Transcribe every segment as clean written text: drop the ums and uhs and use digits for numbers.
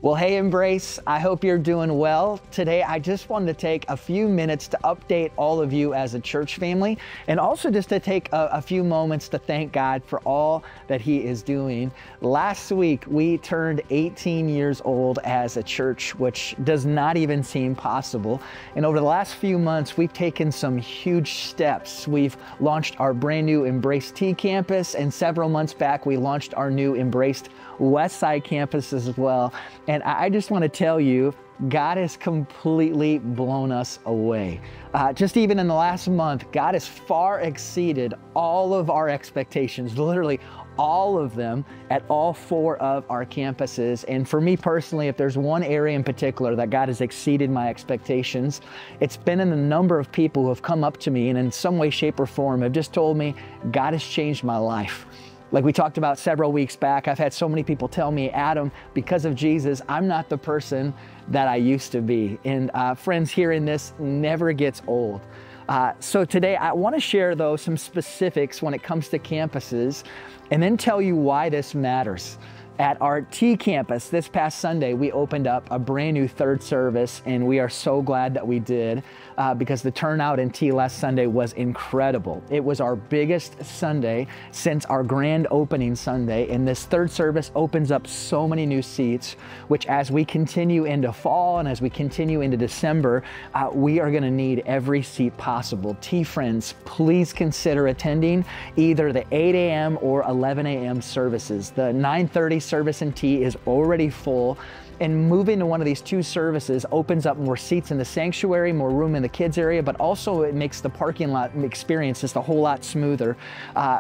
Well, hey, Embrace, I hope you're doing well. Today, I just wanted to take a few minutes to update all of you as a church family, and also just to take a few moments to thank God for all that He is doing. Last week, we turned 18 years old as a church, which does not even seem possible. And over the last few months, we've taken some huge steps. We've launched our brand new Embrace T campus, and several months back, we launched our new Embrace Westside campus as well. And I just want to tell you, God has completely blown us away. Just even in the last month, God has far exceeded all of our expectations, literally all of them at all 4 of our campuses. And for me personally, if there's one area in particular that God has exceeded my expectations, it's been in the number of people who have come up to me and in some way, shape, or form have just told me, God has changed my life. Like we talked about several weeks back, I've had so many people tell me, Adam, because of Jesus, I'm not the person that I used to be. And friends, hearing this never gets old. So today I want to share, though, some specifics when it comes to campuses, and then tell you why this matters. At our T campus this past Sunday, we opened up a brand new 3rd service, and we are so glad that we did because the turnout in T last Sunday was incredible. It was our biggest Sunday since our grand opening Sunday, and this 3rd service opens up so many new seats, which as we continue into fall and as we continue into December, we are going to need every seat possible. T friends, please consider attending either the 8 a.m. or 11 a.m. services. The 9:30 service in T is already full, and moving to one of these 2 services opens up more seats in the sanctuary, more room in the kids area, but also it makes the parking lot experience just a whole lot smoother.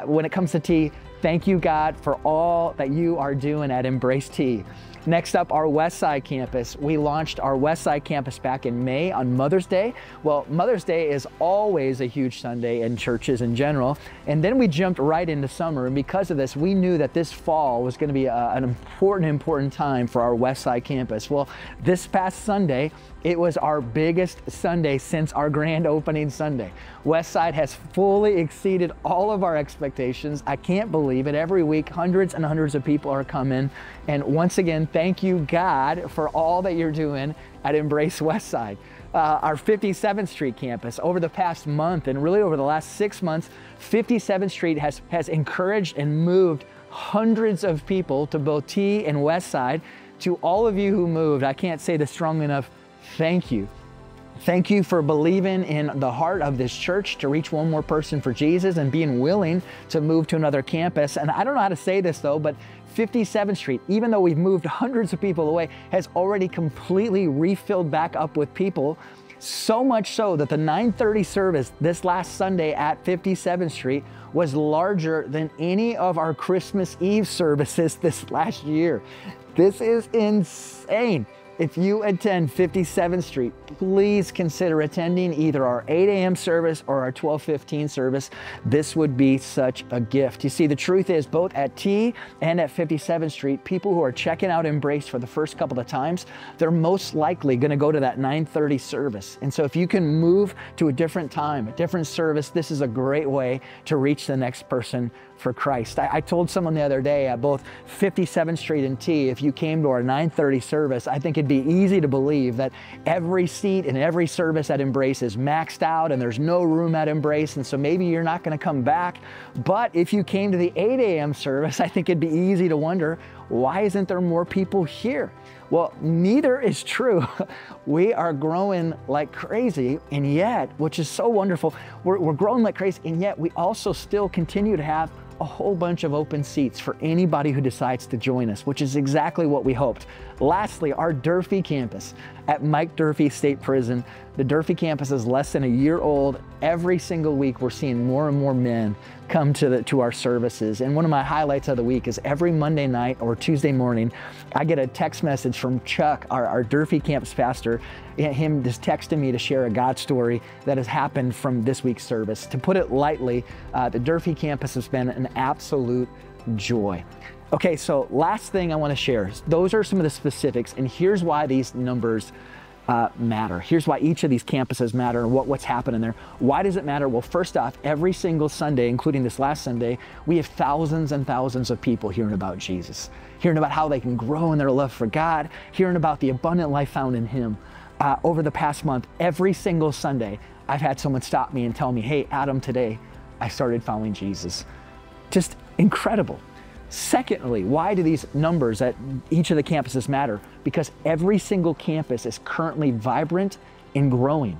When it comes to T, thank you, God, for all that you are doing at Embrace T. Next up, our Westside campus. We launched our Westside campus back in May on Mother's Day. Well, Mother's Day is always a huge Sunday in churches in general. And then we jumped right into summer. And because of this, we knew that this fall was going to be an important time for our Westside campus. Well, this past Sunday, it was our biggest Sunday since our grand opening Sunday. Westside has fully exceeded all of our expectations. I can't believe it. Every week, hundreds and hundreds of people are coming. And once again, thank you, God, for all that you're doing at Embrace Westside. Our 57th Street campus, over the past month and really over the last 6 months, 57th Street has encouraged and moved hundreds of people to both T and Westside. To all of you who moved, I can't say this strongly enough, thank you. Thank you for believing in the heart of this church to reach one more person for Jesus and being willing to move to another campus. And I don't know how to say this though, but 57th Street, even though we've moved hundreds of people away, has already completely refilled back up with people. So much so that the 9:30 service this last Sunday at 57th Street was larger than any of our Christmas Eve services this last year. This is insane. If you attend 57th Street, please consider attending either our 8 a.m. service or our 12:15 service. This would be such a gift. You see, the truth is both at T and at 57th Street, people who are checking out Embrace for the first couple of times, they're most likely going to go to that 9:30 service. And so if you can move to a different time, a different service, this is a great way to reach the next person for Christ. I told someone the other day at both 57th Street and T, if you came to our 9:30 service, I think it'd be easy to believe that every seat in every service at Embrace is maxed out and there's no room at Embrace, and so maybe you're not going to come back. But if you came to the 8 a.m. service, I think it'd be easy to wonder, why isn't there more people here? Well, neither is true. We are growing like crazy, and yet, which is so wonderful, we're growing like crazy, and yet we also still continue to have a whole bunch of open seats for anybody who decides to join us, which is exactly what we hoped. Lastly, our Durfee campus at Mike Durfee State Prison. The Durfee campus is less than a year old. Every single week, we're seeing more and more men come to our services. And one of my highlights of the week is every Monday night or Tuesday morning, I get a text message from Chuck, our Durfee campus pastor, him just texting me to share a God story that has happened from this week's service. To put it lightly, the Durfee campus has been an absolute joy. Okay, so last thing I want to share, those are some of the specifics, and here's why these numbers matter. Here's why each of these campuses matter and what's happening there. Why does it matter? Well, first off, every single Sunday, including this last Sunday, we have thousands and thousands of people hearing about Jesus, hearing about how they can grow in their love for God, hearing about the abundant life found in Him. Over the past month, every single Sunday, I've had someone stop me and tell me, hey, Adam, today I started following Jesus. Just incredible. Secondly, why do these numbers at each of the campuses matter? Because every single campus is currently vibrant and growing.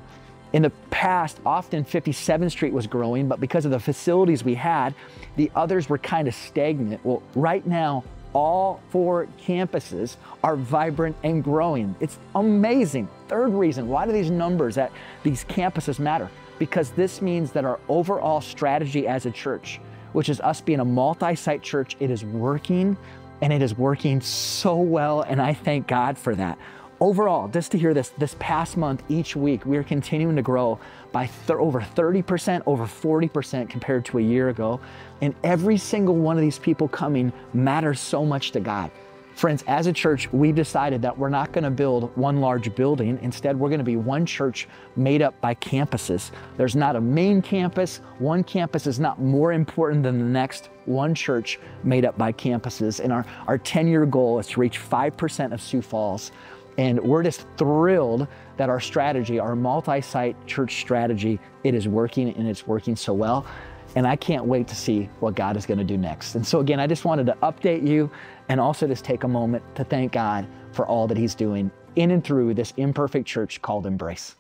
In the past, often 57th Street was growing, but because of the facilities we had, the others were kind of stagnant. Well, right now, all 4 campuses are vibrant and growing. It's amazing. Third reason, why do these numbers at these campuses matter? Because this means that our overall strategy as a church, which is us being a multi-site church, it is working, and it is working so well, and I thank God for that. Overall, just to hear this past month, each week, we are continuing to grow by over 30%, over 40% compared to a year ago, and every single one of these people coming matters so much to God. Friends, as a church, we've decided that we're not going to build one large building. Instead, we're going to be one church made up by campuses. There's not a main campus. One campus is not more important than the next. One church made up by campuses. And our 10-year goal is to reach 5% of Sioux Falls. And we're just thrilled that our strategy, our multi-site church strategy, it is working, and it's working so well. And I can't wait to see what God is going to do next. And so again, I just wanted to update you and also just take a moment to thank God for all that He's doing in and through this imperfect church called Embrace.